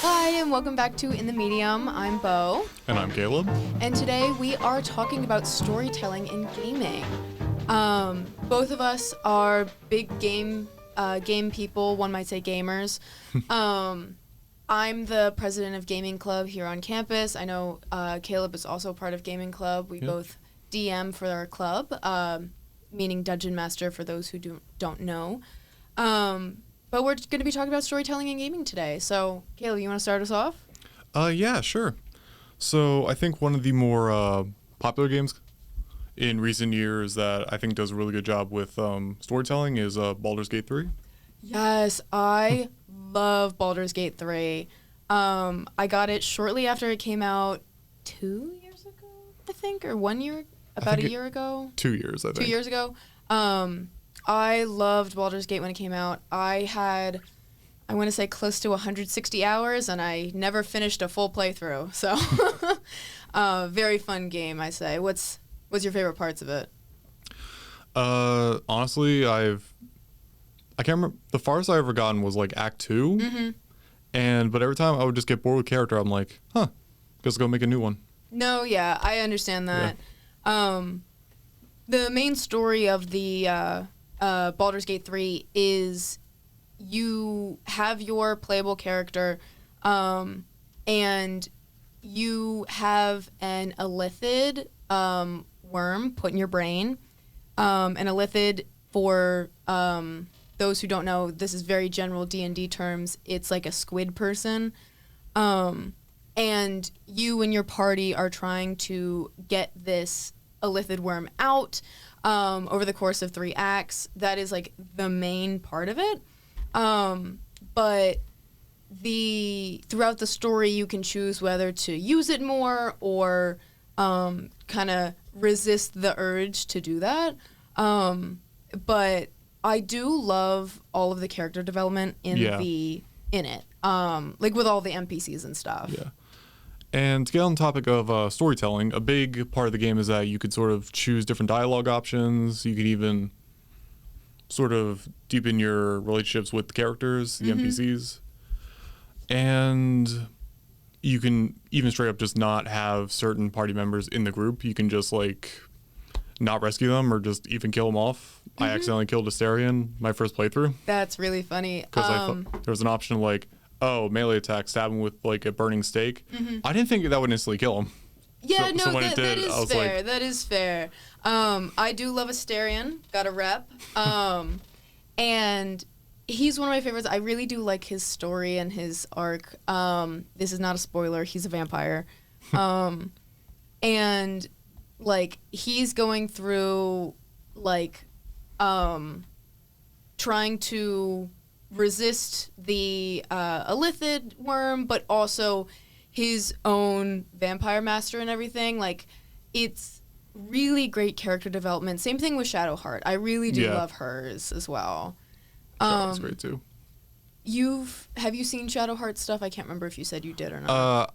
Hi, and welcome back to In the Medium. I'm Bo. And I'm Caleb. And today we are talking about storytelling in gaming. Both of us are big game people, one might say gamers. I'm the president of Gaming Club here on campus. I know Caleb is also part of Gaming Club. We both DM for our club, meaning Dungeon Master for those who don't know. But we're going to be talking about storytelling and gaming today. So, Caleb, you want to start us off? Yeah, sure. So I think one of the more popular games in recent years that I think does a really good job with storytelling is Baldur's Gate 3. Yes, I love Baldur's Gate 3. I got it shortly after it came out 2 years ago, I think, or 1 year, about a year ago. 2 years, I think. 2 years ago. I loved Baldur's Gate when it came out. I had, I want to say, close to 160 hours, and I never finished a full playthrough. So, very fun game, I say. What's your favorite parts of it? Honestly, I can't remember. The farthest I ever gotten was like Act 2. Mm-hmm. But every time I would just get bored with character, I'm like, guess go make a new one. No, yeah, I understand that. Yeah. The main story of the Baldur's Gate 3 is you have your playable character, and you have an illithid worm put in your brain. An illithid, for those who don't know, this is very general D&D terms. It's like a squid person. And you and your party are trying to get this illithid worm out over the course of 3 acts. That is like the main part of it. But throughout the story, you can choose whether to use it more or kind of resist the urge to do that. But I do love all of the character development in it, like with all the NPCs and stuff. Yeah. And to get on the topic of storytelling, a big part of the game is that you could sort of choose different dialogue options. You could even sort of deepen your relationships with the characters, the NPCs. And you can even straight up just not have certain party members in the group. You can just like not rescue them or just even kill them off. I accidentally killed Astarion my first playthrough. That's really funny. Because I thought there was an option like, melee attack, stab him with like a burning stake. I didn't think that would instantly kill him. Yeah, so when it did, that is fair. Like, that is fair. I do love Astarion. Got a rep. And he's one of my favorites. I really do like his story and his arc. This is not a spoiler. He's a vampire. And like he's going through like trying to resist the illithid worm, but also his own vampire master and everything. Like, it's really great character development. Same thing with Shadowheart. I really do love hers as well. Shadowheart's great too. Have you seen Shadowheart stuff? I can't remember if you said you did or not.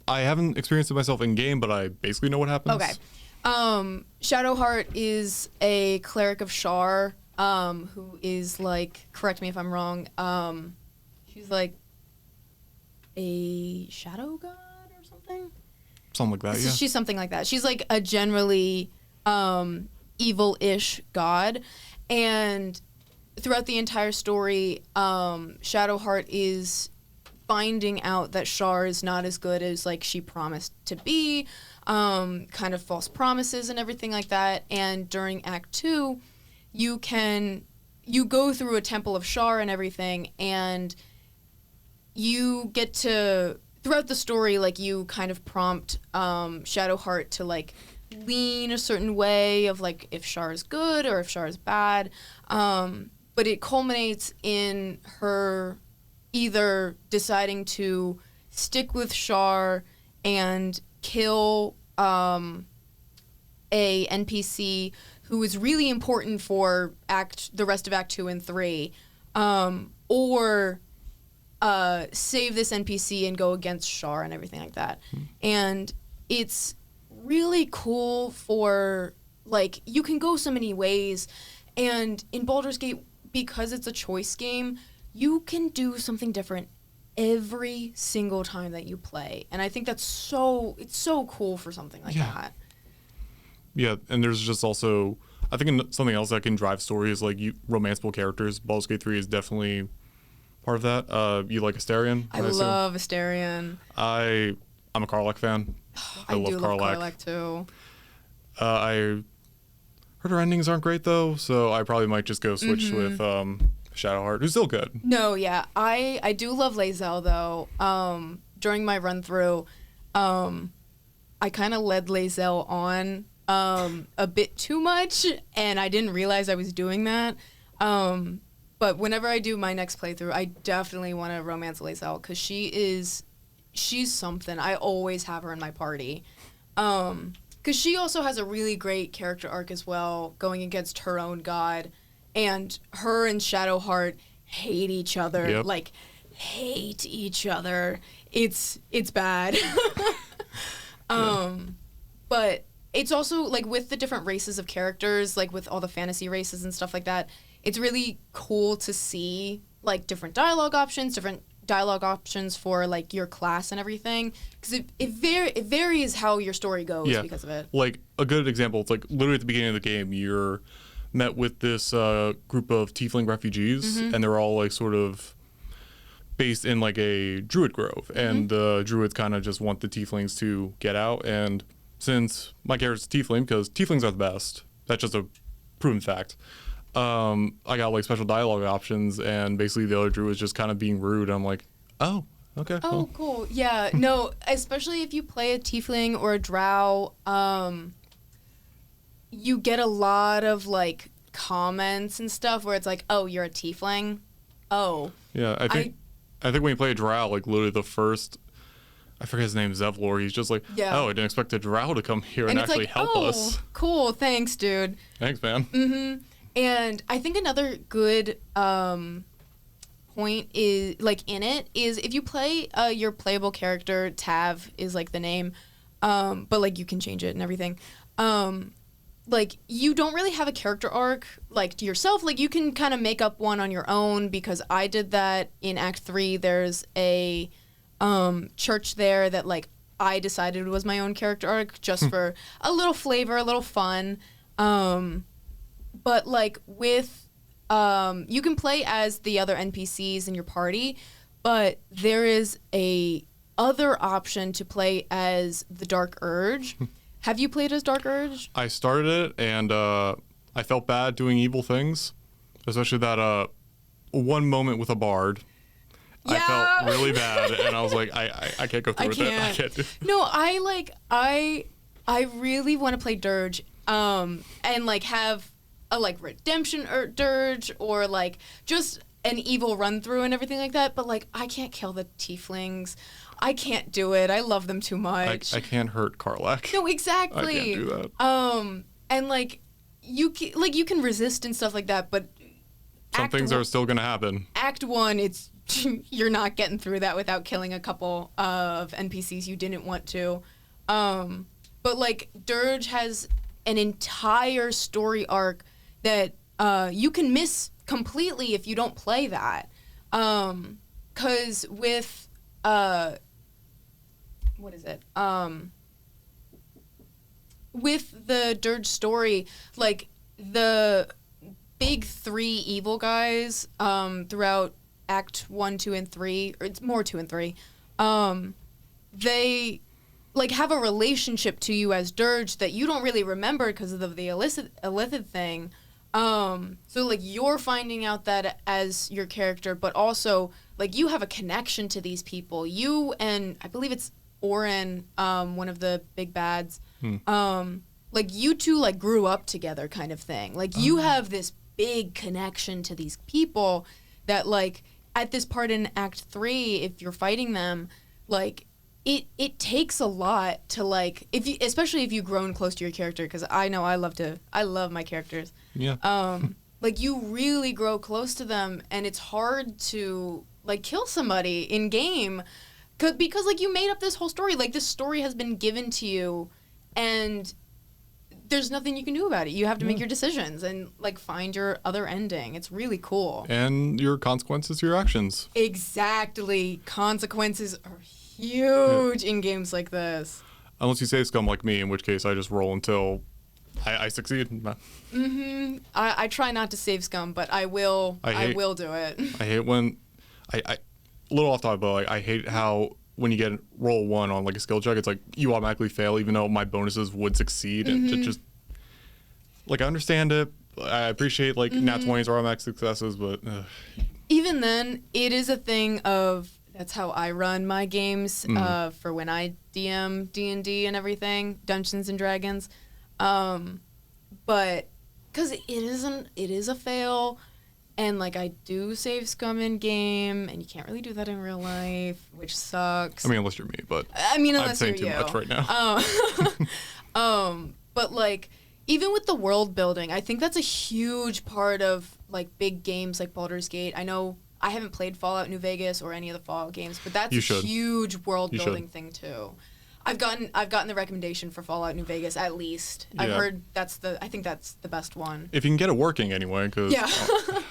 I haven't experienced it myself in game, but I basically know what happens. Okay. Shadowheart is a cleric of Shar, who is like, correct me if I'm wrong, she's like a shadow god or something? Something like that, yeah. She's something like that. She's like a generally evil-ish god, and throughout the entire story, Shadowheart is finding out that Shar is not as good as like she promised to be, kind of false promises and everything like that. And during Act 2, you go through a temple of Shar and everything, and you get to, throughout the story, like you kind of prompt Shadowheart to like lean a certain way of like if Shar is good or if Shar is bad. But it culminates in her either deciding to stick with Shar and kill a NPC who is really important for the rest of Act 2 and 3, or save this NPC and go against Shar and everything like that. And it's really cool for, like, you can go so many ways, and in Baldur's Gate, because it's a choice game, you can do something different every single time that you play. And I think it's so cool for something like that. Yeah, and there's just also, I think something else that can drive story is like romanceable characters. Baldur's Gate 3 is definitely part of that. You like Astarion? I love Astarion. I'm a Karlach fan. I love Karlach too. I heard her endings aren't great though, so I probably might just go switch with Shadowheart, who's still good. No, yeah, I do love Lae'zel though. During my run through, I kind of led Lae'zel on a bit too much, and I didn't realize I was doing that. But whenever I do my next playthrough, I definitely want to romance Lae'zel because she's something. I always have her in my party. Because she also has a really great character arc as well, going against her own god. And her and Shadowheart hate each other. Yep. Like, hate each other. It's bad. But it's also, like, with the different races of characters, like, with all the fantasy races and stuff like that, it's really cool to see, like, different dialogue options for, like, your class and everything. Because it varies how your story goes because of it. Like, a good example, it's like, literally at the beginning of the game, you're met with this group of tiefling refugees, and they're all, like, sort of based in, like, a druid grove. And the druids kind of just want the tieflings to get out, and since my character's a tiefling, because tieflings are the best, that's just a proven fact, I got, like, special dialogue options, and basically the other druid was just kind of being rude. I'm like, oh, okay. Oh, well. cool. Yeah, no, especially if you play a tiefling or a drow, you get a lot of, like, comments and stuff where it's like, oh, you're a tiefling? Oh. Yeah, I think when you play a drow, like, literally the first, I forget his name, Zevlor, he's just like, oh, I didn't expect a drow to come here and actually help us. Cool, thanks, dude. Thanks, man. Mm-hmm. And I think another good point is, like, in it, is if you play your playable character, Tav is, like, the name, but, like, you can change it and everything, like, you don't really have a character arc, like, to yourself. Like, you can kind of make up one on your own, because I did that in Act 3. There's a church there that, like, I decided was my own character arc just for a little flavor, a little fun. But, like, with, you can play as the other NPCs in your party, but there is a other option to play as the Dark Urge. Have you played as Dark Urge? I started it, and I felt bad doing evil things, especially that one moment with a bard. Yeah. I felt really bad, and I was like, I can't go through with it. I can't do it. No, I really want to play Dirge, and, like, have a, like, redemption Dirge, or, like, just an evil run through and everything like that, but, like, I can't kill the tieflings. I can't do it. I love them too much. I can't hurt Karlach. No, exactly. I can't do that. And, like, you can resist and stuff like that, but some things are still gonna happen. Act 1, it's you're not getting through that without killing a couple of NPCs you didn't want to. But, like, Dirge has an entire story arc that you can miss completely if you don't play that. 'Cause with what is it? With the Dirge story, like, the big 3 evil guys throughout Act 1, 2, and 3, or it's more 2 and 3, they, like, have a relationship to you as Dirge that you don't really remember because of the Illithid thing. So, like, you're finding out that as your character, but also, like, you have a connection to these people. You and, I believe it's Orin, one of the big bads, like, you two, like, grew up together kind of thing. Like, you have this big connection to these people that, like, at this part in Act 3, if you're fighting them, like, it takes a lot to, like, especially if you've grown close to your character, because I know I love my characters. Yeah. Like, you really grow close to them, and it's hard to, like, kill somebody in game, because, like, you made up this whole story. Like, this story has been given to you, and there's nothing you can do about it. You have to make your decisions and like find your other ending. It's really cool. And your consequences to your actions. Exactly. Consequences are huge in games like this. Unless you save scum like me, in which case I just roll until I succeed. I try not to save scum, but I will do it. I hate when I a little off topic, but like I hate how when you get roll 1 on like a skill check, it's like you automatically fail even though my bonuses would succeed, and it just like I understand it. I appreciate like nat 20s are automatic successes, but even then, it is a thing of that's how I run my games for when I DM D&D and everything, Dungeons and Dragons. But because it is a fail, and like I do save scum in game, and you can't really do that in real life, which sucks. I mean, unless you're me, but unless I'm saying you're too you. much right now. But like even with the world building, I think that's a huge part of like big games like Baldur's Gate. I know I haven't played Fallout New Vegas or any of the Fallout games, but that's a huge world building thing too. I've gotten the recommendation for Fallout New Vegas at least. Yeah. I've heard I think that's the best one. If you can get it working anyway, because God,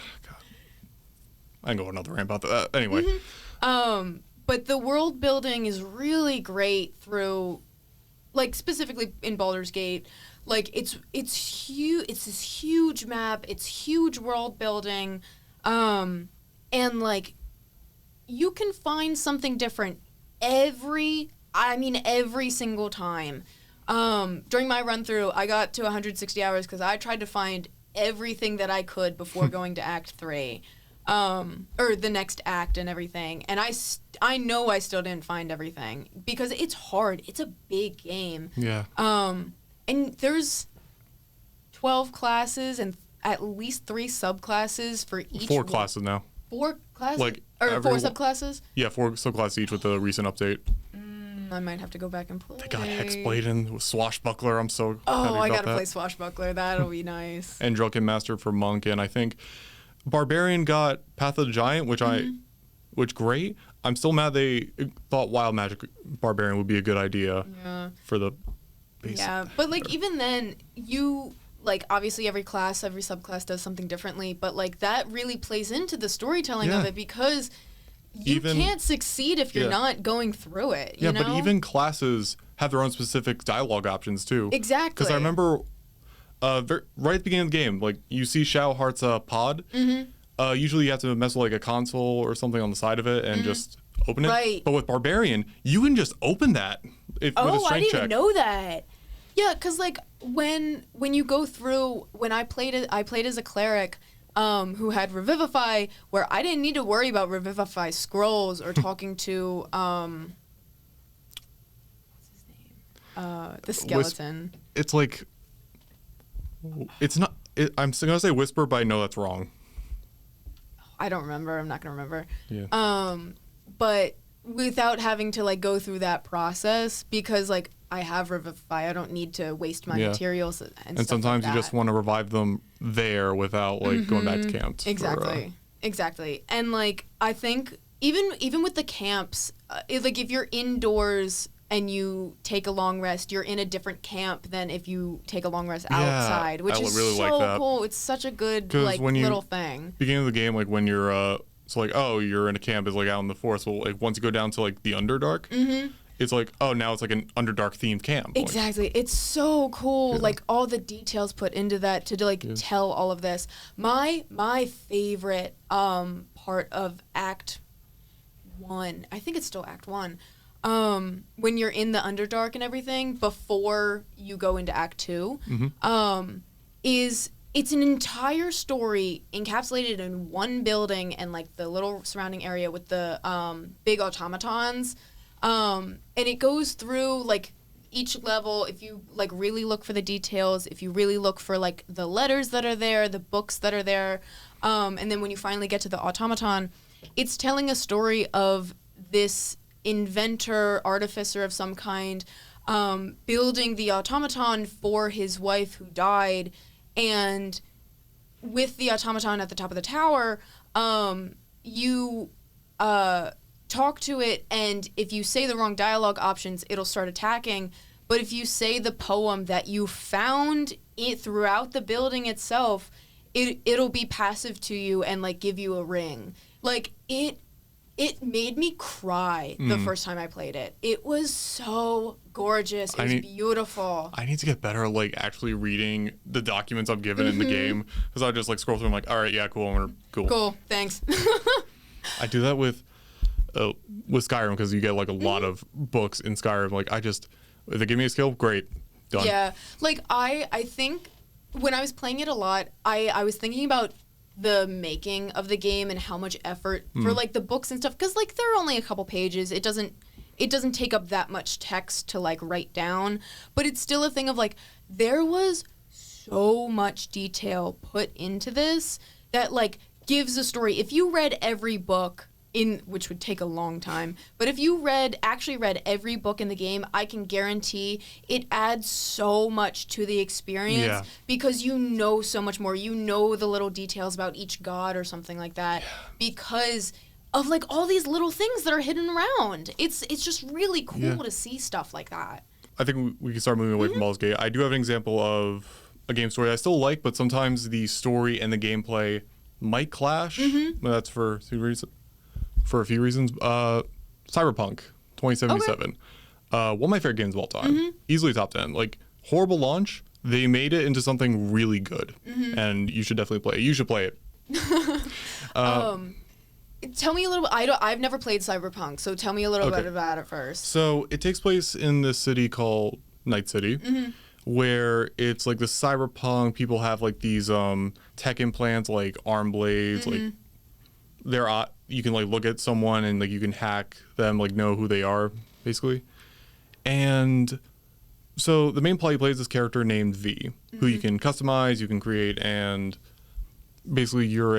I can go another rant about that anyway. But the world building is really great through, like specifically in Baldur's Gate, like it's huge. It's this huge map. It's huge world building, and like you can find something different every single time. During my run through, I got to 160 hours because I tried to find everything that I could before going to Act 3, or the next act and everything. And I know I still didn't find everything because it's hard. It's a big game. Yeah. And there's 12 classes and at least 3 subclasses for each. 4 classes now. 4 classes? Like, or 4 subclasses? Yeah, 4 subclasses each with the recent update. I might have to go back and play. They got Hexblade and Swashbuckler. I'm so happy about I gotta that. play Swashbuckler. That'll be nice. And Drunken Master for Monk, and I think Barbarian got Path of the Giant, which great. I'm still mad they thought Wild Magic Barbarian would be a good idea for the basic. Yeah, but like even then, you like obviously every class, every subclass does something differently, but like that really plays into the storytelling of it because you can't succeed if you're not going through it. You know? But even classes have their own specific dialogue options too. Exactly. Because I remember right at the beginning of the game, like you see Shadowheart's pod. Usually you have to mess with like a console or something on the side of it and just open it. Right. But with Barbarian, you can just open that with a strength check. I didn't even know that. Yeah, because like when you go through, when I played as a cleric who had Revivify, where I didn't need to worry about Revivify scrolls or talking to what's his name? The skeleton. It's like it's not. I'm gonna say Whisper, but I know that's wrong. I don't remember. I'm not gonna remember. Yeah. But without having to like go through that process, because like I have Revivify, I don't need to waste my materials and stuff sometimes like you just want to revive them there without like going back to camp. Exactly. And like I think even with the camps, like if you're indoors and you take a long rest, you're in a different camp than if you take a long rest outside, which is really so cool. It's such a good like little thing. Beginning of the game, like when you're so like you're in a camp is like out in the forest. Well, like once you go down to like the Underdark, it's like now it's like an Underdark themed camp. Exactly. Like, it's so cool. Yeah. Like all the details put into that to like tell all of this. My favorite part of Act 1, I think it's still Act 1. When you're in the Underdark and everything before you go into Act 2, is it's an entire story encapsulated in one building and like the little surrounding area with the big automatons, and it goes through like each level. If you like really look for the details, if you really look for like the letters that are there, the books that are there, and then when you finally get to the automaton, it's telling a story of this inventor, artificer of some kind, building the automaton for his wife who died, and with the automaton at the top of the tower, you talk to it, and if you say the wrong dialogue options, it'll start attacking, But if you say the poem that you found it throughout the building itself, it'll be passive to you and like give you a ring. Like it made me cry the first time I played it. It was so gorgeous. It was beautiful. I need to get better at like actually reading the documents I'm given in the game, because I just like scroll through. I'm like, all right, yeah, cool, cool, thanks. I do that with Skyrim, because you get like a lot of books in Skyrim. Like if they give me a skill, great, done. Yeah, like I think when I was playing it a lot, I was thinking about the making of the game and how much effort for like the books and stuff, because like they're only a couple pages. It doesn't take up that much text to like write down, but it's still a thing of like there was so much detail put into this that like gives a story. If you read every book which would take a long time, but if you actually read every book in the game, I can guarantee it adds so much to the experience because you know so much more. You know the little details about each god or something like that because of like all these little things that are hidden around. It's just really cool to see stuff like that. I think we can start moving away from Baldur's Gate. I do have an example of a game story I still like, but sometimes the story and the gameplay might clash. But that's for a few reasons. Cyberpunk 2077. One of my favorite games of all time. Easily top 10. Like, horrible launch. They made it into something really good. And you should definitely play it. You should play it. Tell me a little bit. I've never played Cyberpunk, so tell me a little bit about it first. So it takes place in this city called Night City, where it's like the cyberpunk people have like these tech implants, like arm blades, like you can like look at someone and like you can hack them, like know who they are basically. And so the main player plays this character named V, who you can customize, you can create, and basically you're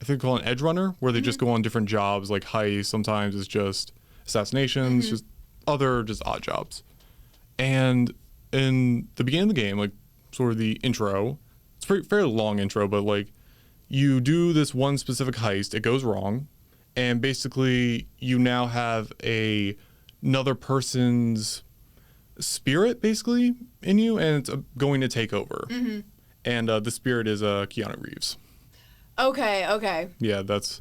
I think called an edge runner, where they just go on different jobs like heists. Sometimes it's just assassinations, just odd jobs. And in the beginning of the game, like sort of the intro, it's a fairly long intro, but like you do this one specific heist, it goes wrong, and basically you now have another person's spirit basically in you, and it's going to take over. And the spirit is Keanu Reeves. Okay. Yeah, that's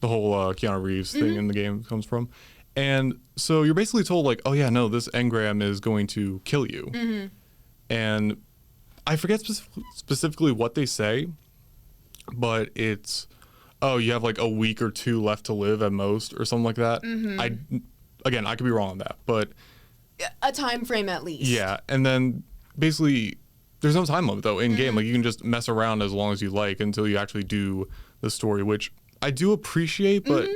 the whole Keanu Reeves thing in the game comes from. And so you're basically told like, oh yeah, no, this engram is going to kill you. And I forget specifically what they say, but it's, oh, you have like a week or two left to live at most or something like that. I could be wrong on that, but a time frame at least. Yeah, and then basically there's no time limit though in game. Like you can just mess around as long as you like until you actually do the story, which I do appreciate, but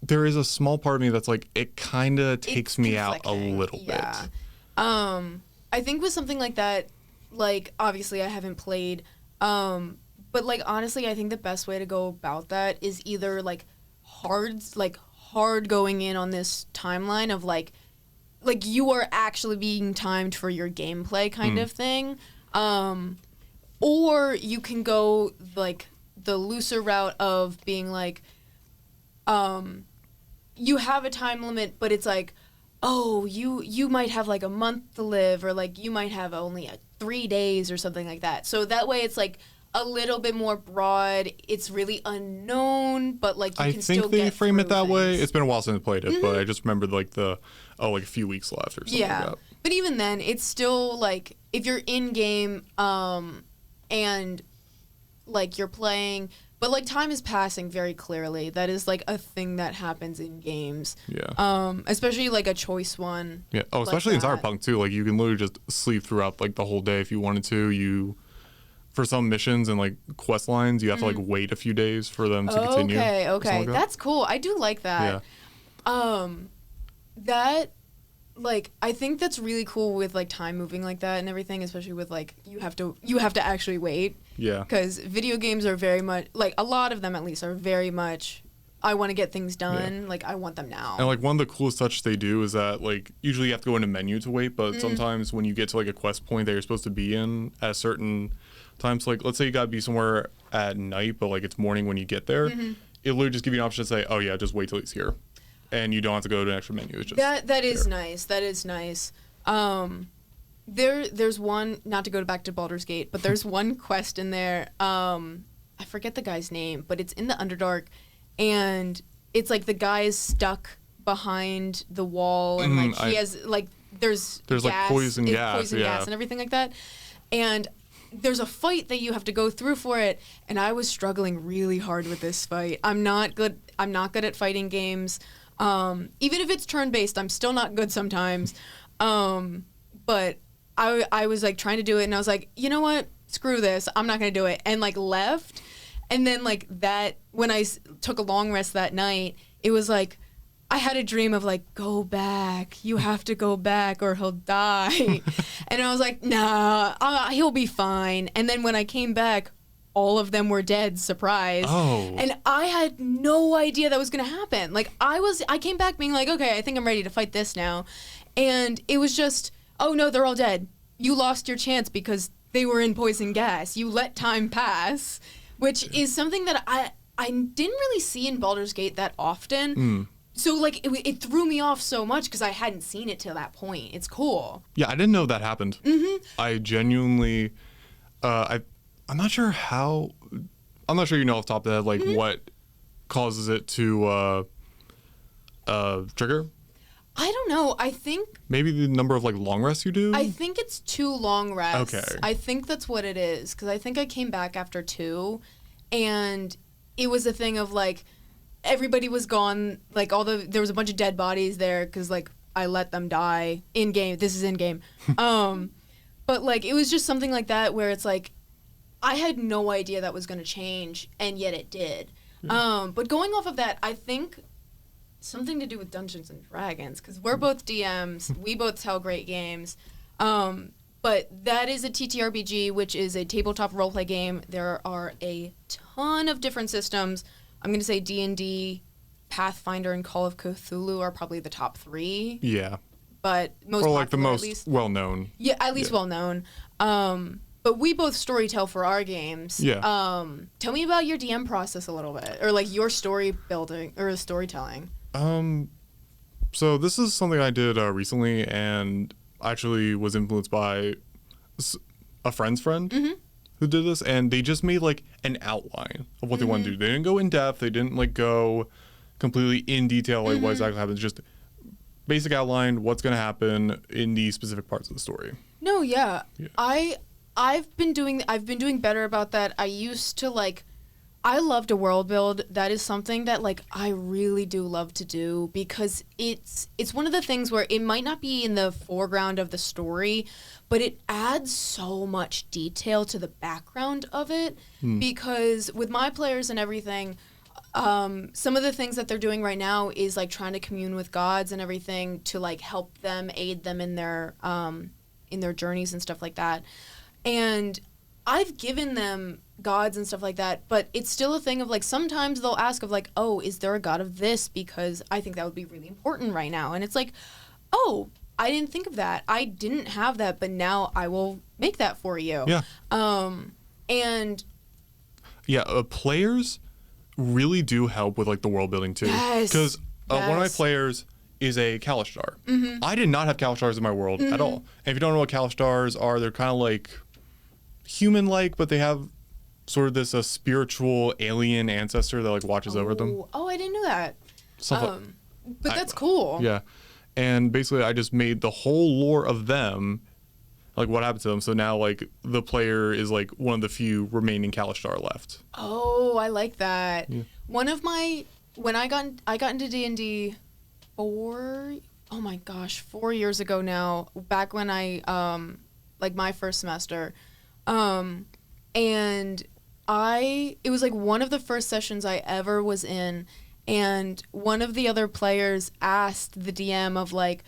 there is a small part of me that's like, it kind of takes me out a little bit. I think with something like that, like obviously I haven't played, but like honestly, I think the best way to go about that is either like hard going in on this timeline of like you are actually being timed for your gameplay kind of thing, or you can go like the looser route of being like, you have a time limit, but it's like, oh, you might have like a month to live, or like you might have only 3 days or something like that. So that way it's like a little bit more broad. It's really unknown, but like you can still get through. I think they frame it that way. It's been a while since I played it, but I just remembered like like a few weeks left or something like that. But even then, it's still like if you're in game and like you're playing, but like time is passing very clearly. That is like a thing that happens in games. Yeah. Especially like a choice one. Yeah. Oh, especially in Cyberpunk too. Like you can literally just sleep throughout like the whole day if you wanted to. For some missions and like quest lines, you have to like wait a few days for them to continue. Okay. That's cool. I do like that. Yeah. That like I think that's really cool with like time moving like that and everything, especially with like you have to actually wait. Yeah. Because video games are very much like, a lot of them at least are very much, I want to get things done. Like I want them now. And like one of the coolest touches they do is that like usually you have to go in a menu to wait, but sometimes when you get to like a quest point that you're supposed to be in at a certain time, so like let's say you gotta be somewhere at night, but like it's morning when you get there, it literally just give you an option to say, oh yeah, just wait till he's here. and you don't have to go to an extra menu. It's just that is nice. That is nice. There's one, not to go back to Baldur's Gate, but there's one quest in there. I forget the guy's name, but it's in the Underdark, and it's like the guy is stuck behind the wall, and like he has like there's gas, like poison gas and everything like that, and there's a fight that you have to go through for it, and I was struggling really hard with this fight. I'm not good at fighting games. Even if it's turn-based, I'm still not good sometimes. But I was like trying to do it, and I was like, you know what? Screw this. I'm not going to do it. And like left. And then like that, when I took a long rest that night, it was like, I had a dream of like, go back. You have to go back or he'll die. And I was like, nah, he'll be fine. And then when I came back, all of them were dead, surprise. Oh. And I had no idea that was going to happen. Like I came back being like, okay, I think I'm ready to fight this now. And it was just, oh no, they're all dead. You lost your chance because they were in poison gas. You let time pass, which is something that I didn't really see in Baldur's Gate that often. So like it threw me off so much because I hadn't seen it till that point. It's cool. Yeah, I didn't know that happened. I genuinely, I'm not sure how. I'm not sure you know off the top of the head like what causes it to trigger. I don't know. I think maybe the number of like long rests you do. I think it's 2 long rests. Okay. I think that's what it is because I think I came back after 2, and it was a thing of like everybody was gone. Like there was a bunch of dead bodies there because like I let them die in game. This is in game. But like it was just something like that where it's like I had no idea that was going to change, and yet it did. But going off of that, I think something to do with Dungeons and Dragons, because we're both DMs. We both tell great games. But that is a TTRPG, which is a tabletop roleplay game. There are a ton of different systems. I'm going to say D&D, Pathfinder, and Call of Cthulhu are probably the top 3. Yeah. But most or like the popular, most well-known. Yeah, at least well-known. But we both storytell for our games. Yeah. Tell me about your DM process a little bit, or like your story building or storytelling. So this is something I did recently, and actually was influenced by a friend's friend who did this, and they just made like an outline of what they want to do. They didn't go in depth. They didn't like go completely in detail like what exactly happens. Just basic outline, what's going to happen in the specific parts of the story. No, yeah. I've been doing better about that. I used to like, I love to world build. That is something that like I really do love to do because it's one of the things where it might not be in the foreground of the story, but it adds so much detail to the background of it. Because with my players and everything, some of the things that they're doing right now is like trying to commune with gods and everything to like help them, aid them in their journeys and stuff like that. And I've given them gods and stuff like that, but it's still a thing of like sometimes they'll ask of like, oh, is there a god of this? Because I think that would be really important right now. And it's like, oh, I didn't think of that. I didn't have that, but now I will make that for you. Yeah. And yeah, players really do help with like the world building too. Yes. Because one of my players is a Kalishtar. I did not have Kalistars in my world at all. And if you don't know what Kalistars are, they're kind of like human-like, but they have sort of this spiritual alien ancestor that like watches over them. Oh, I didn't know that. But that's cool. Yeah. And basically I just made the whole lore of them, like what happened to them. So now like the player is like one of the few remaining Kalishtar left. Oh, I like that. Yeah. One of my, when I got into D&D 4 years ago now, back when I, like my first semester, and it was like one of the first sessions I ever was in, and one of the other players asked the DM of like,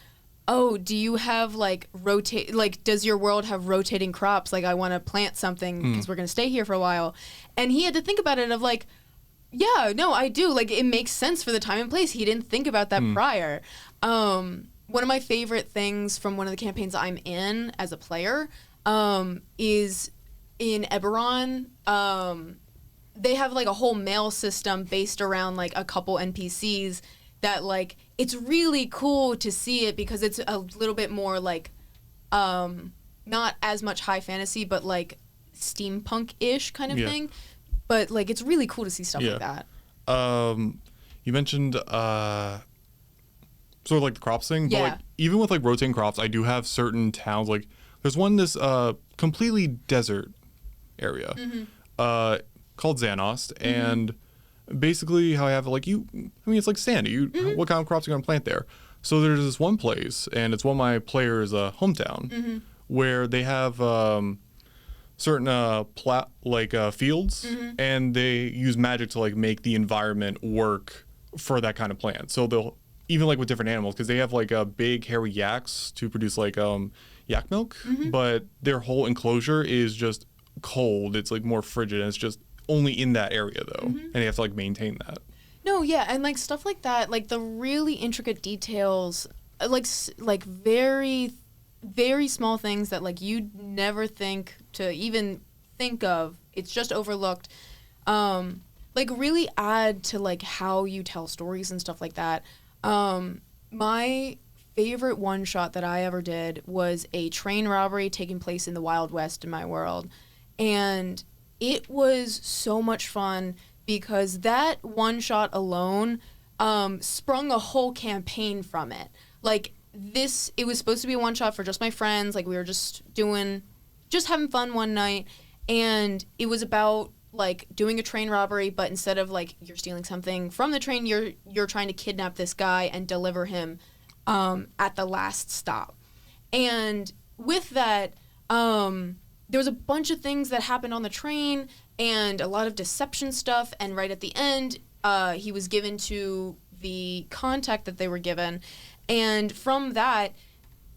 oh, do you have like does your world have rotating crops? Like I want to plant something because we're going to stay here for a while. And he had to think about it of like, yeah, no, I do. Like it makes sense for the time and place. He didn't think about that prior. One of my favorite things from one of the campaigns I'm in as a player is in Eberron. They have like a whole mail system based around like a couple NPCs that like it's really cool to see it because it's a little bit more like not as much high fantasy, but like steampunk-ish kind of thing. But like it's really cool to see stuff like that. You mentioned sort of like the crops thing, but like even with like rotating crops, I do have certain towns. Like there's one this completely desert area called Xanost, and basically how I have it, like it's like sandy. What kind of crops are you gonna plant there? So there's this one place, and it's one of my players' hometown, where they have certain fields, and they use magic to like make the environment work for that kind of plant. So they'll even like with different animals, because they have like big hairy yaks to produce like yak milk, but their whole enclosure is just cold. It's like more frigid, and it's just only in that area though, and they have to like maintain that. No, yeah, and like stuff like that, like the really intricate details, like very, very small things that like you'd never think to even think of. It's just overlooked. Like really add to like how you tell stories and stuff like that. My favorite one shot that I ever did was a train robbery taking place in the Wild West in my world, and it was so much fun. Because that one shot alone sprung a whole campaign from it. Like it was supposed to be a one shot for just my friends. Like we were just having fun one night, and it was about like doing a train robbery, but instead of like you're stealing something from the train, you're trying to kidnap this guy and deliver him at the last stop. And with that, there was a bunch of things that happened on the train and a lot of deception stuff. And right at the end, he was given to the contact that they were given. And from that,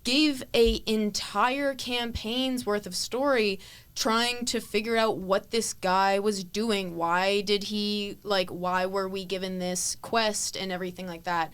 gave a entire campaign's worth of story trying to figure out what this guy was doing. Why were we given this quest and everything like that.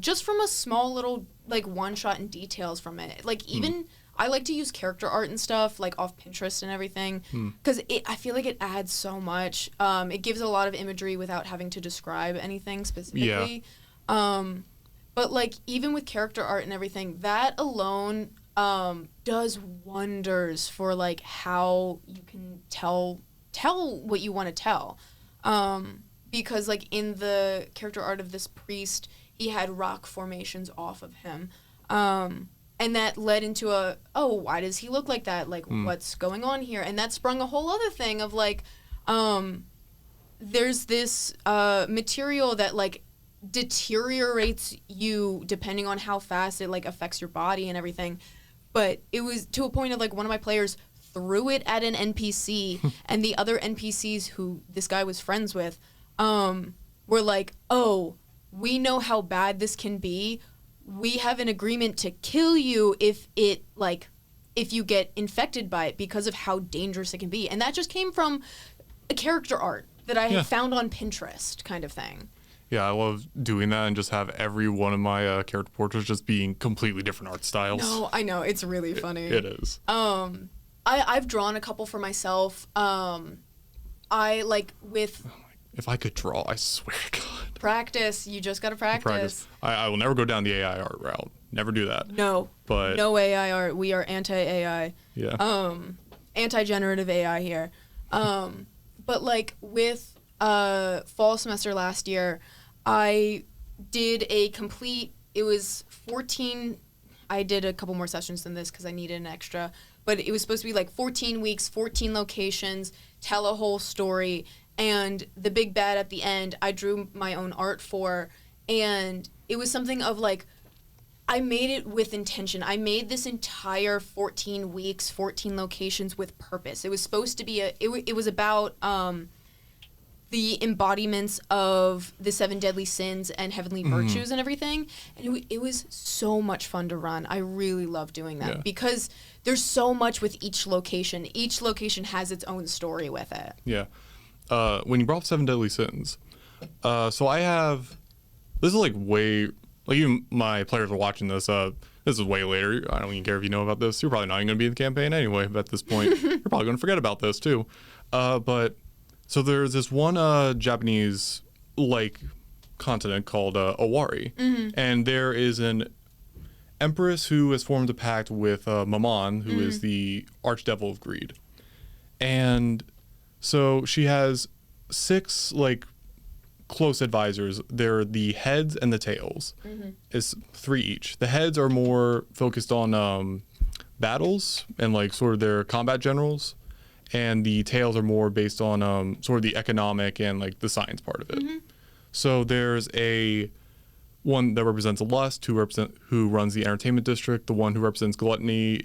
Just from a small little like one shot and details from it. Like even... I like to use character art and stuff, like off Pinterest and everything, because I feel like it adds so much. It gives a lot of imagery without having to describe anything specifically. But like even with character art and everything, that alone does wonders for like how you can tell what you want to tell. Because like in the character art of this priest, he had rock formations off of him. And that led into why does he look like that? Like, what's going on here? And that sprung a whole other thing of, like, there's this material that, like, deteriorates you depending on how fast it, like, affects your body and everything. But it was to a point of, like, one of my players threw it at an NPC, and the other NPCs who this guy was friends with were like, oh, we know how bad this can be. We have an agreement to kill you if you get infected by it because of how dangerous it can be. And that just came from a character art that I had found on Pinterest kind of thing. Yeah, I love doing that and just have every one of my character portraits just being completely different art styles. No, I know. It's really funny. It is. I've drawn a couple for myself. If I could draw, I swear to God. Practice. You just got to practice. I will never go down the AI art route. Never do that. No. But no AI art. We are anti-AI. Yeah. Anti-generative AI here. But like with fall semester last year, I did it was 14, I did a couple more sessions than this because I needed an extra, but it was supposed to be like 14 weeks, 14 locations, tell a whole story. And the big bad at the end, I drew my own art for, and it was something of like, I made it with intention. I made this entire 14 weeks, 14 locations with purpose. It was supposed to be it was about the embodiments of the 7 deadly sins and heavenly virtues and everything. And it was so much fun to run. I really love doing that because there's so much with each location. Each location has its own story with it. Yeah. When you brought up 7 deadly sins, so I have, this is like way, like even my players are watching this, this is way later. I don't even care if you know about this. You're probably not even going to be in the campaign anyway, but at this point, you're probably going to forget about this too. But, so there's this one Japanese, like, continent called Owari. And there is an empress who has formed a pact with Mammon, who is the archdevil of greed. And so she has 6 like close advisors. They're the heads and the tails. It's 3 each. The heads are more focused on battles and like sort of their combat generals, and the tails are more based on sort of the economic and like the science part of it. So there's one that represents lust, who runs the entertainment district. The one who represents gluttony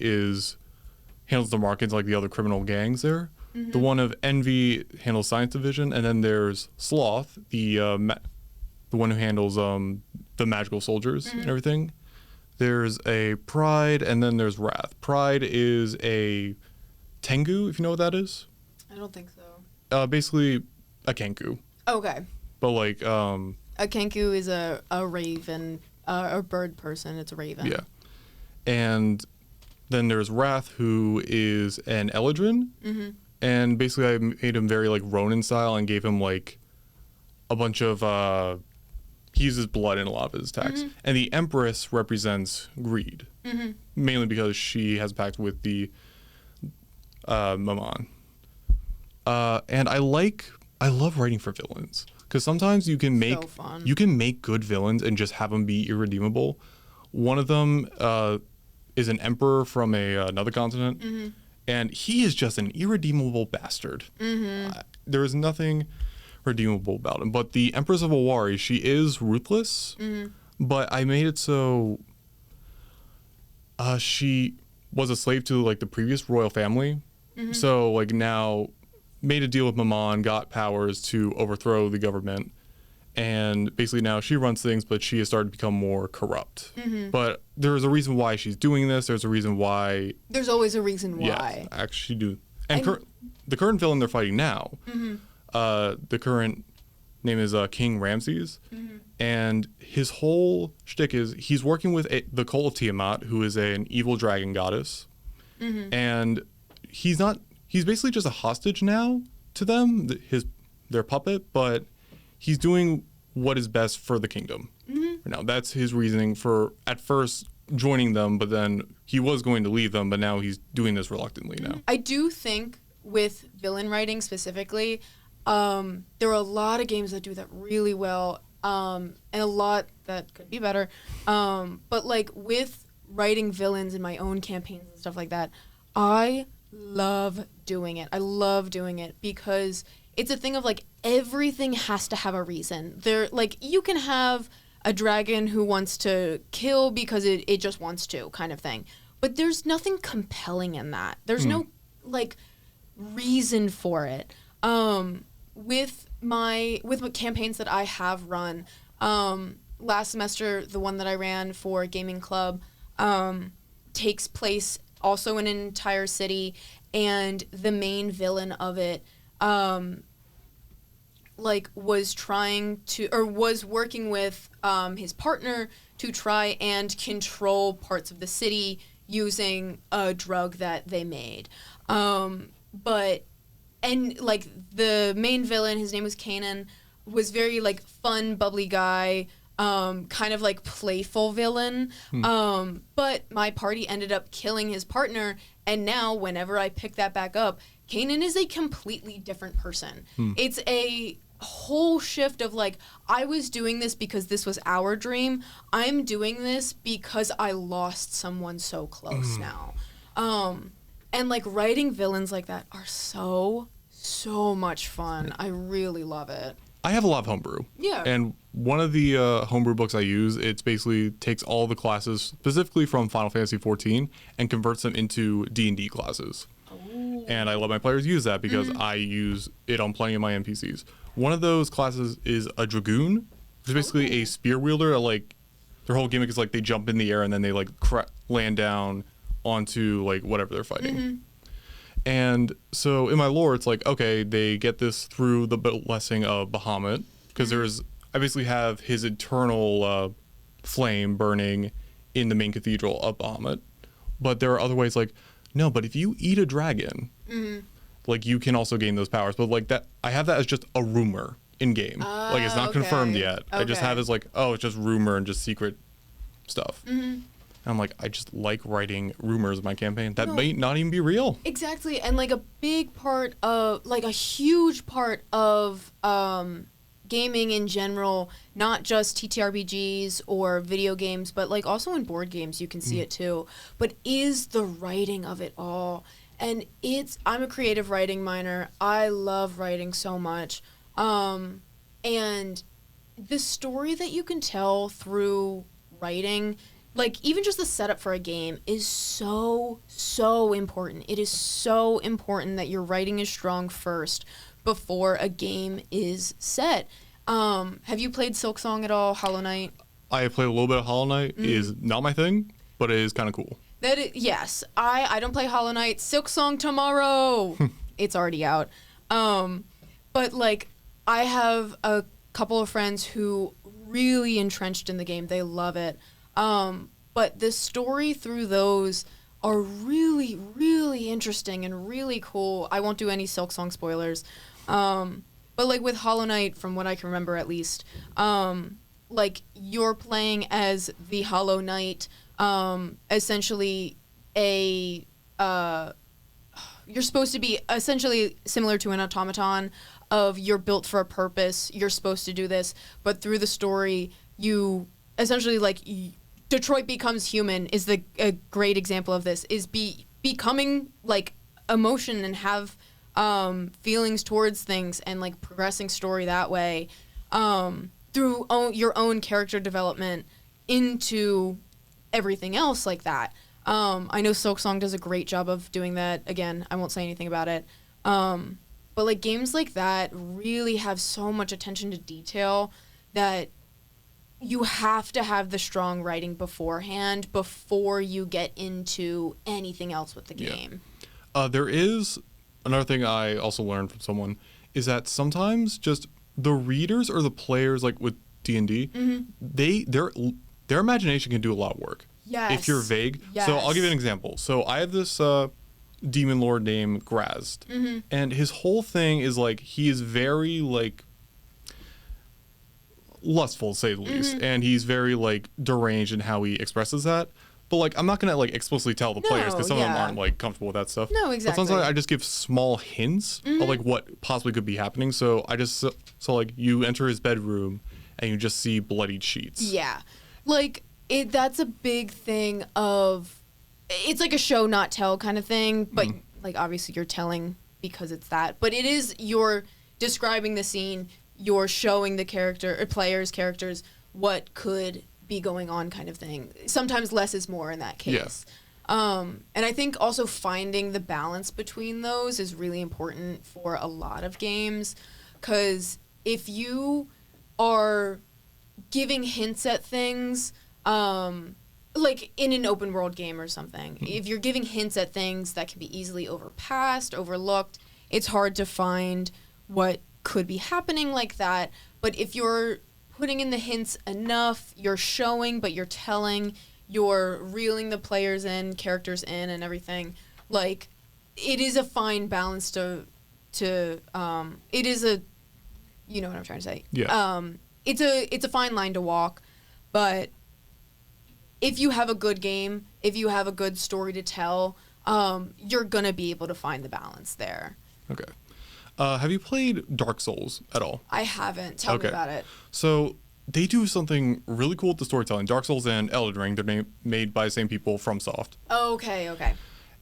handles the markets like the other criminal gangs there. The one of envy handles science division, and then there's sloth, the one who handles the magical soldiers and everything. There's a pride, and then there's wrath. Pride is a tengu, if you know what that is. I don't think so. Basically a kenku. Okay. But like a kenku is a raven, a bird person. It's a raven. Yeah. And then there's Wrath, who is an Eladrin. And basically I made him very like Ronin style and gave him like a bunch of he uses blood in a lot of his attacks. And the Empress represents greed. Mainly because she has a pact with the Mammon. And I love writing for villains. Because sometimes you can make good villains and just have them be irredeemable. One of them is an emperor from another continent, and he is just an irredeemable bastard. There is nothing redeemable about him. But the Empress of Owari, she is ruthless, but I made it so she was a slave to like the previous royal family. So like now made a deal with Mammon, got powers to overthrow the government, and basically now she runs things, but she has started to become more corrupt. But there's a reason why she's doing this. There's a reason why. There's always a reason why. Yeah, actually do. And the current villain they're fighting now, the current name is King Ramses, and his whole shtick is he's working with the cult of Tiamat, who is an evil dragon goddess, and he's basically just a hostage now to them, their puppet, but he's doing what is best for the kingdom. Now that's his reasoning for at first joining them, but then he was going to leave them, but now he's doing this reluctantly now. I do think with villain writing specifically, there are a lot of games that do that really well, and a lot that could be better. But like with writing villains in my own campaigns and stuff like that, I love doing it. I love doing it because it's a thing of like everything has to have a reason. There, like you can have a dragon who wants to kill because it just wants to, kind of thing. But there's nothing compelling in that. There's no like reason for it. With campaigns that I have run, last semester the one that I ran for Gaming Club takes place also in an entire city, and the main villain of it was working with his partner to try and control parts of the city using a drug that they made. And like the main villain, his name was Kanan, was very like fun, bubbly guy, kind of like playful villain. But my party ended up killing his partner, and now whenever I pick that back up, Kanan is a completely different person. It's a whole shift of like, I was doing this because this was our dream. I'm doing this because I lost someone so close now. And like writing villains like that are so much fun. I really love it. I have a lot of homebrew. Yeah. And one of the homebrew books I use, it's basically takes all the classes specifically from Final Fantasy XIV and converts them into D&D classes. Ooh. And I let my players use that because I use it on plenty of my NPCs. One of those classes is a Dragoon, which is basically a spear wielder. Like their whole gimmick is like they jump in the air and then they like land down onto like whatever they're fighting. And so in my lore, it's like, okay, they get this through the blessing of Bahamut, because I basically have his eternal flame burning in the main cathedral of Bahamut. But there are other ways like, no, but if you eat a dragon, like you can also gain those powers. But like that, I have that as just a rumor. in game. Like it's not confirmed yet. I just have as like, oh, it's just rumor and just secret stuff. And I'm like, I just like writing rumors of my campaign that may not even be real. Exactly. And like a big part of, like a huge part of gaming in general, not just TTRPGs or video games, but like also in board games you can see it too, but is the writing of it all. And I'm a creative writing minor. I love writing so much. And the story that you can tell through writing, like even just the setup for a game, is so important. It is so important that your writing is strong first before a game is set. Have you played Silksong at all, Hollow Knight? I played a little bit of Hollow Knight. It is not my thing, but it is kind of cool. Yes, I don't play Hollow Knight. Silksong tomorrow. It's already out. But like I have a couple of friends who really entrenched in the game. They love it. But the story through those are really, really interesting and really cool. I won't do any Silksong spoilers. But like with Hollow Knight, from what I can remember at least, like you're playing as the Hollow Knight, essentially you're supposed to be essentially similar to an automaton of you're built for a purpose, you're supposed to do this, but through the story, you essentially like Detroit Becomes Human is a great example of this, is becoming like emotion and have feelings towards things and like progressing story that way through your own character development into everything else like that. I know Silksong does a great job of doing that. Again, I won't say anything about it. But like games like that really have so much attention to detail that you have to have the strong writing beforehand before you get into anything else with the game. There is another thing I also learned from someone is that sometimes just the readers or the players, like with D&D, their imagination can do a lot of work. Yes. If you're vague. Yes. So I'll give you an example. So I have this demon lord named Grazd, and his whole thing is like he is very like lustful, to say the least, and he's very like deranged in how he expresses that. But like I'm not gonna like explicitly tell the players because some of them aren't like comfortable with that stuff. No, exactly. But sometimes I just give small hints of like what possibly could be happening. So I just so like you enter his bedroom and you just see bloodied sheets. Yeah, like that's a big thing of it's like a show not tell kind of thing, but like obviously you're telling because it's that, but it is you're describing the scene, you're showing the characters what could be going on kind of thing. Sometimes less is more in that case. And I think also finding the balance between those is really important for a lot of games, because if you are giving hints at things, like in an open world game or something, if you're giving hints at things that can be easily overlooked, it's hard to find what could be happening like that. But if you're putting in the hints enough, you're showing, but you're telling, you're reeling the characters in and everything, like it is a fine balance to it is a, you know what I'm trying to say. It's a fine line to walk, but if you have a good game, if you have a good story to tell, you're gonna be able to find the balance there. Okay. Have you played Dark Souls at all? I haven't. Tell me about it. So they do something really cool with the storytelling. Dark Souls and Elden Ring, they're made by the same people from Soft. Okay.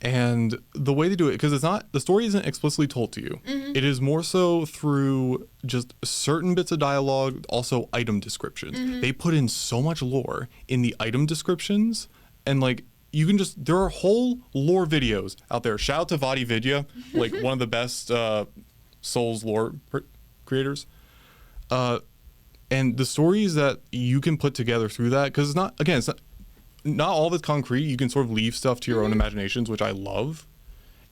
And the way they do it, because the story isn't explicitly told to you. It is more so through just certain bits of dialogue, also item descriptions. They put in so much lore in the item descriptions, and like you can there are whole lore videos out there. Shout out to Vadi Vidya, like one of the best Souls lore creators. And the stories that you can put together through that, because it's not all of it's concrete. You can sort of leave stuff to your own imaginations, which I love.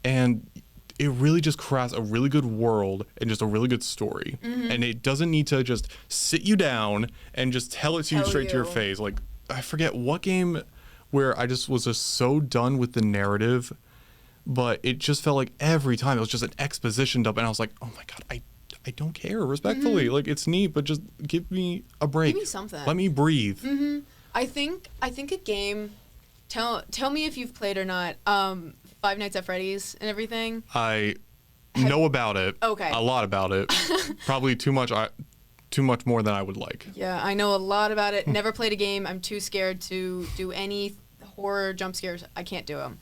And it really just crafts a really good world and just a really good story. And it doesn't need to just sit you down and just tell it to you straight to your face. Like, I forget what game where I just was so done with the narrative, but it just felt like every time it was just an exposition dump. And I was like, oh my God, I don't care, respectfully. Like, it's neat, but just give me a break. Give me something. Let me breathe. I think a game. Tell me if you've played or not. Five Nights at Freddy's and everything. I know about it. Okay. A lot about it. Probably too much more than I would like. Yeah, I know a lot about it. Never played a game. I'm too scared to do any horror jump scares. I can't do them.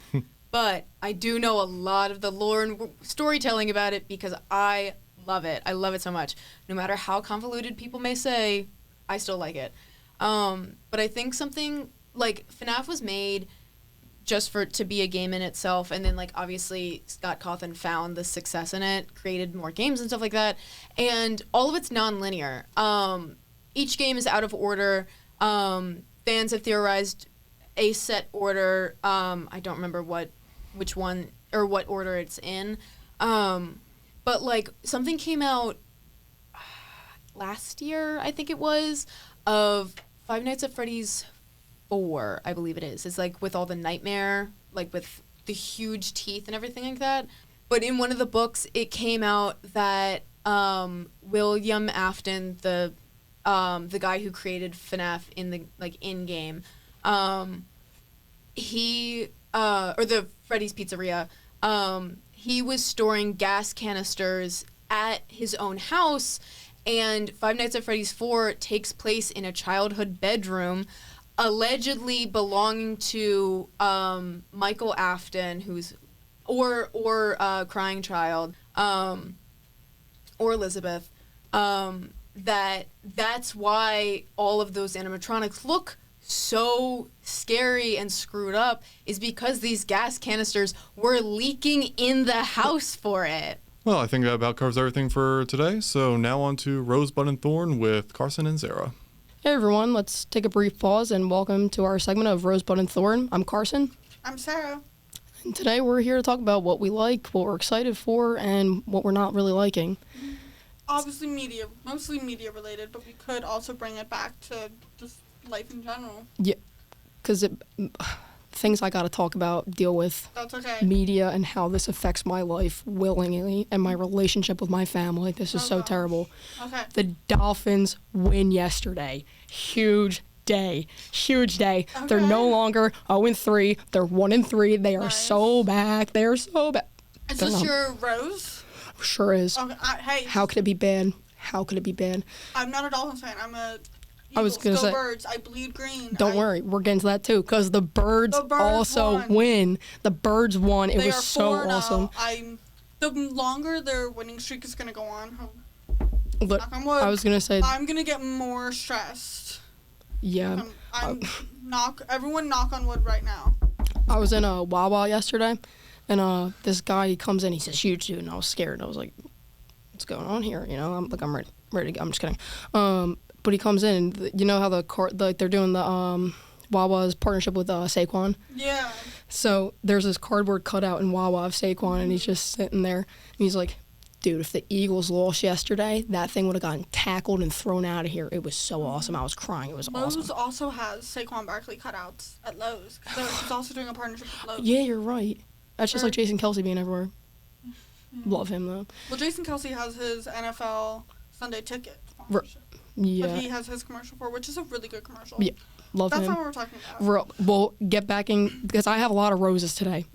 But I do know a lot of the lore and storytelling about it because I love it. I love it so much. No matter how convoluted people may say, I still like it. But I think something like FNAF was made just to be a game in itself, and then like obviously Scott Cawthon found the success in it, created more games and stuff like that, and all of it's non-linear. Each game is out of order. Fans have theorized a set order. I don't remember which one or what order it's in. But like something came out last year, I think it was, of Five Nights at Freddy's 4, I believe it is. It's like with all the nightmare, like with the huge teeth and everything like that. But in one of the books, it came out that William Afton, the guy who created FNAF in the in game, he or the Freddy's Pizzeria, he was storing gas canisters at his own house, and Five Nights at Freddy's 4 takes place in a childhood bedroom, allegedly belonging to Michael Afton, who's or Crying Child, or Elizabeth. That's why all of those animatronics look so scary and screwed up, is because these gas canisters were leaking in the house for it. Well, I think that about covers everything for today. So now on to Rosebud and Thorn with Carson and Sarah. Hey everyone, let's take a brief pause and welcome to our segment of Rosebud and Thorn. I'm Carson. I'm Sarah. And today we're here to talk about what we like, what we're excited for, and what we're not really liking. Obviously mostly media related, but we could also bring it back to just life in general. Yeah, because things I got to talk about deal with That's okay. media and how this affects my life willingly and my relationship with my family. This is so gosh. terrible. Okay. The Dolphins win yesterday. Huge day. Okay. They're no longer 0-3. They're 1-3. They are Nice. so back. They're so bad. Is this your rose? Sure is. Okay. Hey. How could it be bad? How could it be bad? I'm not a Dolphins fan. I'm a I was Eagles. gonna say- Birds. I bleed green. Don't worry, we're getting to that too, because the Birds also won. win. The Birds won. It They was are so 4-0. awesome. The longer their winning streak is gonna go on, But knock on wood, I was gonna say, I'm gonna get more stressed. yeah. Everyone knock on wood right now. I was in a Wawa yesterday, and this guy, he comes in, he says, "Huge dude," and I was scared. I was like, "What's going on here?" You know, I'm ready to go. I'm just kidding. But he comes in, and you know how they're doing the Wawa's partnership with Saquon. Yeah. So there's this cardboard cutout in Wawa of Saquon, and he's just sitting there, and he's like, "Dude, if the Eagles lost yesterday, that thing would have gotten tackled and thrown out of here. It was so awesome. I was crying. It was Lowe's awesome." also has Saquon Barkley cutouts at Lowe's. He's also doing a partnership with Lowe's. Yeah, you're right. That's just Or- like Jason Kelsey being everywhere. Love him though. Well, Jason Kelsey has his NFL Sunday ticket R- sponsorship. Yeah, But he has his commercial for, which is a really good commercial. Yeah, love That's him. not what we're talking about. Well, get back in, because I have a lot of roses today.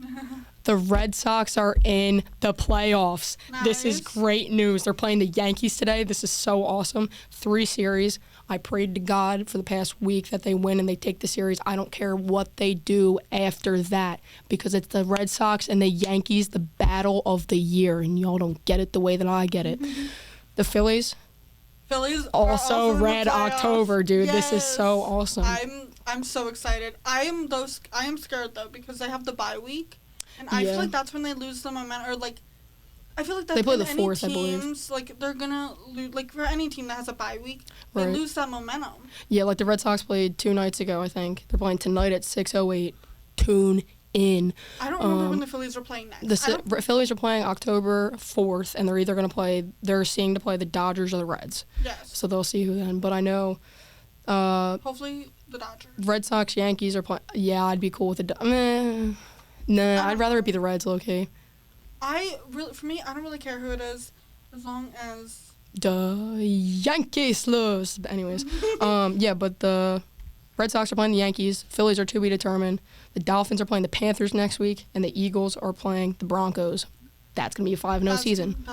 The Red Sox are in the playoffs. This is Nice. great news. They're playing the Yankees today. This is so awesome. 3 series. I prayed to God for the past week that they win and they take the series. I don't care what they do after that, because it's the Red Sox and the Yankees, the battle of the year, and y'all don't get it the way that I get it. The Phillies, Phillies also are in the Red playoffs. October, dude. This is so Yes. awesome. I'm so excited. I am scared though, because they have the bye week, and I Yeah. feel like that's when they lose the momentum. Or like, I feel like that's They play when the any 4th, I believe. teams, like they're gonna lose. Like for any team that has a bye week, they Right. lose that momentum. Yeah, like the Red Sox played 2 nights ago, I think. They're playing tonight at 6:08. Tune in. I don't remember when the Phillies were playing next. The Phillies are playing October 4th, and they're either going to play, they're seeing to play the Dodgers or the Reds. Yes. So they'll see who then. But I know Hopefully the Dodgers. Red Sox, Yankees are playing. Yeah, I'd be cool with the Nah, I'd rather it be the Reds, low-key. For me, I don't really care who it is, as long as The Yankees lose. But anyways, but the Red Sox are playing the Yankees. Phillies are to be determined. The Dolphins are playing the Panthers next week, and the Eagles are playing the Broncos. That's gonna be a 5-0 season.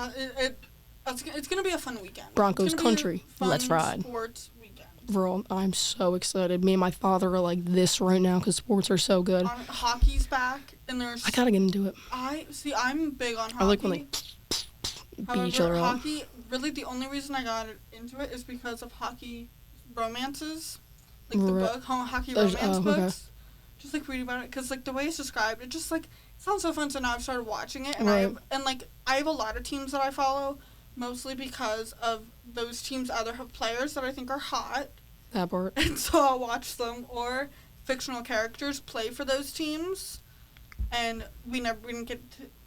It's gonna be a fun weekend. Broncos country. Let's ride. Sports weekend. Bro, I'm so excited. Me and my father are like this right now because sports are so good. Hockey's back, and there's. I gotta get into it. I'm big on hockey. I like when they beat each other up. Hockey, really, the only reason I got into it is because of hockey romances, like the book, hockey romance books. Okay. Just like reading about it, because like the way it's described, it just like sounds so fun. So now I've started watching it, and I have a lot of teams that I follow, mostly because of those teams either have players that I think are hot, that part, and so I'll watch them, or fictional characters play for those teams. And we didn't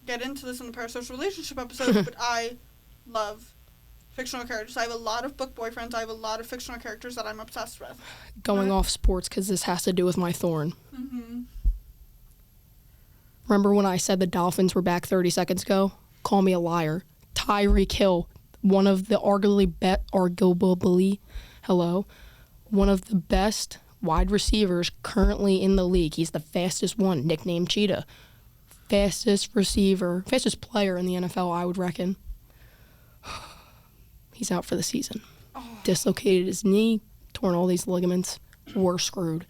get into this in the parasocial relationship episode, but I love fictional characters. I have a lot of book boyfriends. I have a lot of fictional characters that I'm obsessed with. Going off sports, because this has to do with my thorn. Mm-hmm. Remember when I said the Dolphins were back 30 seconds ago? Call me a liar. Tyreek Hill, one of the arguably one of the best wide receivers currently in the league. He's the fastest one, nicknamed Cheetah. Fastest player in the NFL, I would reckon. He's out for the season. Dislocated his knee, torn all these ligaments. We're screwed.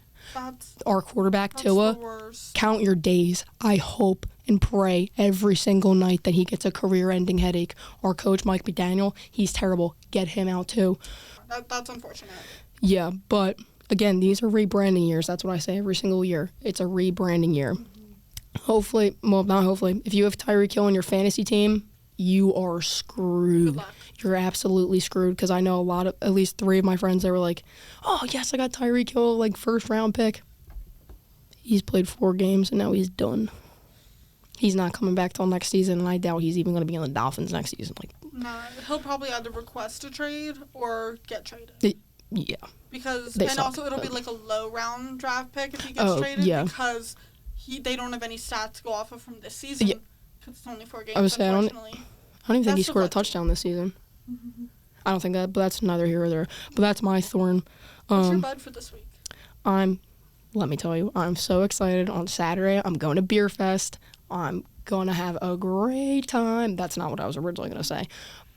Our quarterback, Tua, count your days. I hope and pray every single night that he gets a career-ending headache. Our coach, Mike McDaniel, he's terrible. Get him out, too. That's unfortunate. Yeah, but, again, these are rebranding years. That's what I say every single year. It's a rebranding year. Not hopefully. If you have Tyreek Hill on your fantasy team, you are screwed. You're absolutely screwed, because I know at least 3 of my friends, they were like, oh, yes, I got Tyreek Hill, like, first-round pick. He's played 4 games, and now he's done. He's not coming back till next season, and I doubt he's even going to be on the Dolphins next season. No, he'll probably either request a trade or get traded. Yeah. Also it'll be like a low-round draft pick if he gets traded, because they don't have any stats to go off of from this season, because it's only 4 games, unfortunately. I don't even think he scored a touchdown this season. Mm-hmm. I don't think that, but that's neither here or there. But that's my thorn. What's your bud for this week? Let me tell you, I'm so excited. On Saturday, I'm going to Beer Fest. I'm going to have a great time. That's not what I was originally going to say.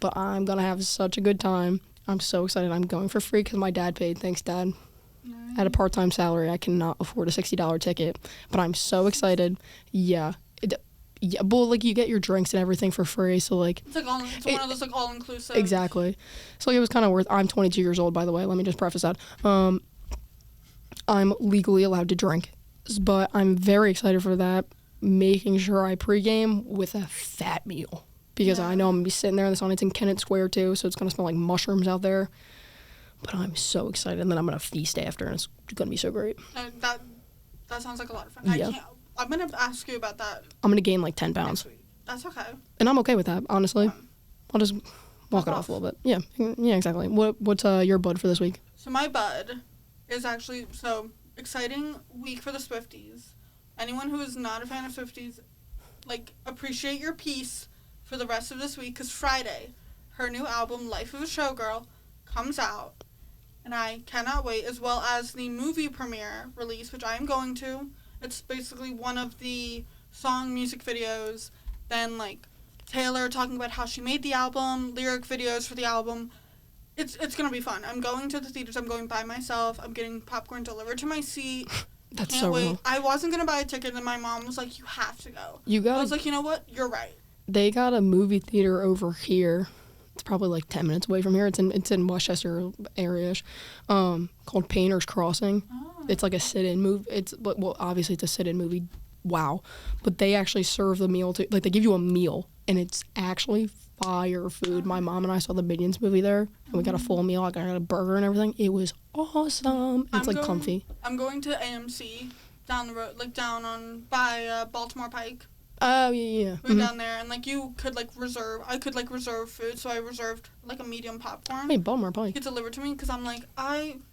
But I'm going to have such a good time. I'm so excited. I'm going for free because my dad paid. Thanks, Dad. Nice. At a part-time salary, I cannot afford a $60 ticket. But I'm so excited. Yeah. But like you get your drinks and everything for free, so like it's one of those like all inclusive. Exactly. So it was kind of worth. I'm 22 years old, by the way. Let me just preface that. I'm legally allowed to drink, but I'm very excited for that. Making sure I pregame with a fat meal, because I know I'm gonna be sitting there in the sun. It's in Kennett Square too, so it's gonna smell like mushrooms out there. But I'm so excited, and then I'm gonna feast after, and it's gonna be so great. That sounds like a lot of fun. Yeah. I'm going to ask you about that. I'm going to gain like 10 pounds. That's okay. And I'm okay with that, honestly. I'll just walk it off a little bit. Yeah, exactly. What's your bud for this week? So my bud is actually, exciting week for the Swifties. Anyone who is not a fan of Swifties, appreciate your peace for the rest of this week, because Friday, her new album, Life of a Showgirl, comes out. And I cannot wait, as well as the movie premiere release, which I am going to. It's basically one of the music videos, then, Taylor talking about how she made the album, lyric videos for the album. It's going to be fun. I'm going to the theaters. I'm going by myself. I'm getting popcorn delivered to my seat. That's Can't so wait. real. I wasn't going to buy a ticket, and my mom was like, you have to go. I was like, you know what? You're right. They got a movie theater over here. It's probably 10 minutes away from here. It's in Westchester area-ish, called Painter's Crossing. Oh. It's like a sit-in movie. Obviously it's a sit-in movie. Wow. But they actually serve the meal they give you a meal, and it's actually fire food. My mom and I saw the Minions movie there, and we got a full meal. I got a burger and everything. It was awesome. It's comfy. I'm going to AMC down the road, down by Baltimore Pike. Oh, yeah. We're down there, and, you could, reserve. I could, reserve food, so I reserved, a medium popcorn. Hey, Baltimore Pike. Get delivered to me, because I'm fine,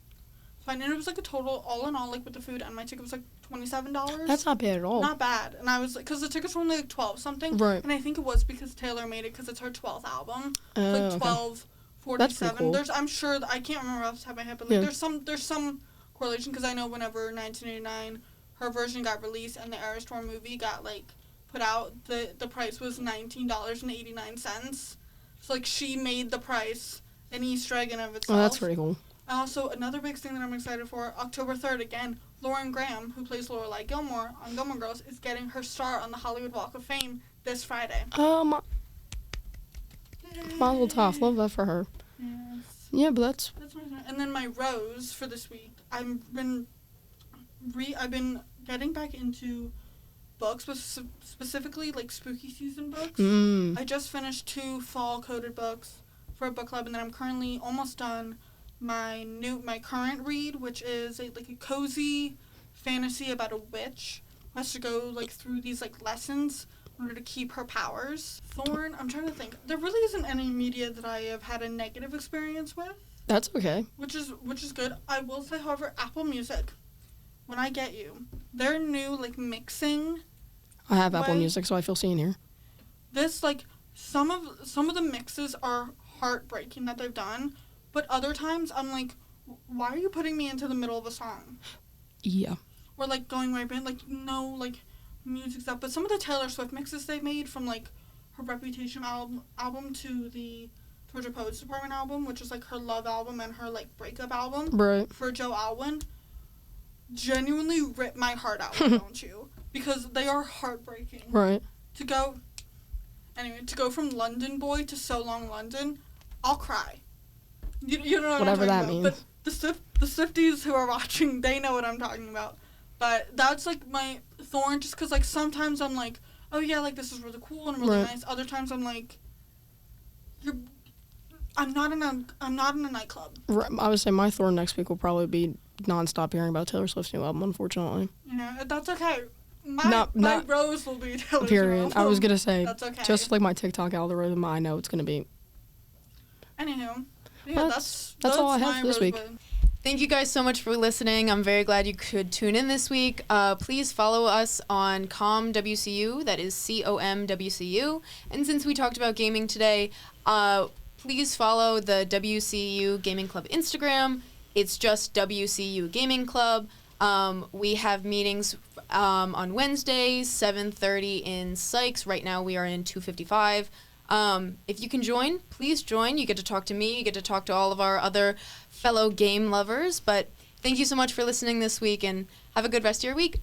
and it was, a total, all in all, with the food, and my ticket was, $27. That's not bad at all. Not bad. And I was, because the tickets were only, 12 something. Right. And I think it was because Taylor made it, because it's her 12th album. It's 12 47. cool. I'm sure I can't remember off the top of my head, but like there's some correlation because I know whenever 1989 her version got released and the Era Storm movie got like put out, the price was $19.89. So like she made the price an Easter egg in of itself. Oh, that's pretty cool. Also, another big thing that I'm excited for, October 3rd again, Lauren Graham, who plays Lorelai Gilmore on Gilmore Girls, is getting her star on the Hollywood Walk of Fame this Friday. Mazel tov. Love that for her. Yes. Yeah, but that's And then my rose for this week, I've been getting back into books, but specifically like spooky season books. I just finished 2 fall-coded books for a book club, and then I'm currently almost done my current read, which is a cozy fantasy about a witch who has to go like through these like lessons in order to keep her powers. Thorn, I'm trying to think. There really isn't any media that I have had a negative experience with. That's okay. Which is good. I will say, however, Apple Music, when I get you, their new like mixing. I have Apple Music, so I feel seen here. This like some of the mixes are heartbreaking that they've done, but other times I'm like, why are you putting me into the middle of a song? Yeah. Or like going right in, like no like music stuff. But some of the Taylor Swift mixes they made, from like her Reputation album to the Torture Poets Department album, which is like her love album and her like breakup album, Right. for Joe Alwyn, genuinely rip my heart out, don't you? Because they are heartbreaking. Right. To go from London Boy to So Long London, I'll cry. You know what Whatever I'm that talking means. But the Swifties who are watching, they know what I'm talking about. But that's like my thorn, just because like sometimes I'm like, oh yeah, like this is really cool and really nice. Other times I'm like, I'm not in a nightclub. Right. I would say my thorn next week will probably be nonstop hearing about Taylor Swift's new album, unfortunately. Yeah, that's okay. My rose will be Taylor Swift. Period. I was gonna say, that's okay. just like my TikTok algorithm, I know it's gonna be. Anywho, yeah, that's all I have my for this week. rosebud. Thank you guys so much for listening. I'm very glad you could tune in this week. Please follow us on ComWCU, that is COMWCU. And since we talked about gaming today, please follow the WCU Gaming Club Instagram. It's just WCU Gaming Club. We have meetings on Wednesdays, 7:30 in Sykes. Right now we are in 255. If you can join, please join. You get to talk to me. You get to talk to all of our other fellow game lovers. But thank you so much for listening this week, and have a good rest of your week.